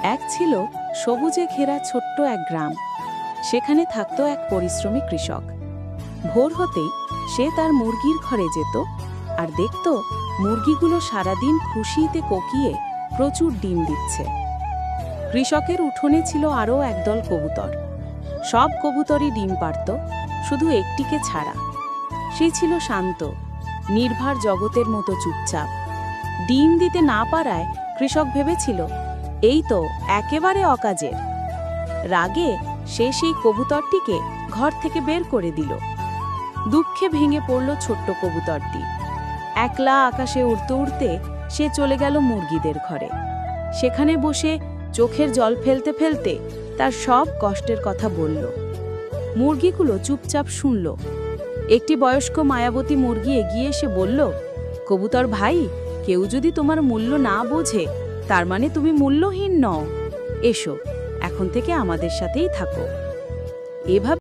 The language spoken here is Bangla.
এক ছিল সবুজে ঘেরা ছোট্ট এক গ্রাম। সেখানে থাকত এক পরিশ্রমী কৃষক। ভোর হতেই সে তার মুরগির ঘরে যেত আর দেখত মুরগিগুলো সারাদিন খুশিতে কোকিয়ে প্রচুর ডিম দিচ্ছে। কৃষকের উঠোনে ছিল আরও একদল কবুতর। সব কবুতরই ডিম পাড়ত, শুধু একটিকে ছাড়া। সে ছিল শান্ত, নির্ভর জগতের মতো চুপচাপ। ডিম দিতে না পারায় কৃষক ভেবেছিল, এই তো একেবারে অকাজের। রাগে সে সেই কবুতরটিকে ঘর থেকে বের করে দিল। দুঃখে ভেঙে পড়ল ছোট্ট কবুতরটি। একলা আকাশে উড়তে উড়তে সে চলে গেল মুরগিদের ঘরে। সেখানে বসে চোখের জল ফেলতে ফেলতে তার সব কষ্টের কথা বলল। মুরগিগুলো চুপচাপ শুনল। একটি বয়স্ক মায়াবতী মুরগি এগিয়ে এসে বলল, কবুতর ভাই, কেউ যদি তোমার মূল্য না বোঝে তার মানে তুমি মূল্যহীন নও। এসো, এখন থেকে আমাদের সাথেই থাকো। এভাবে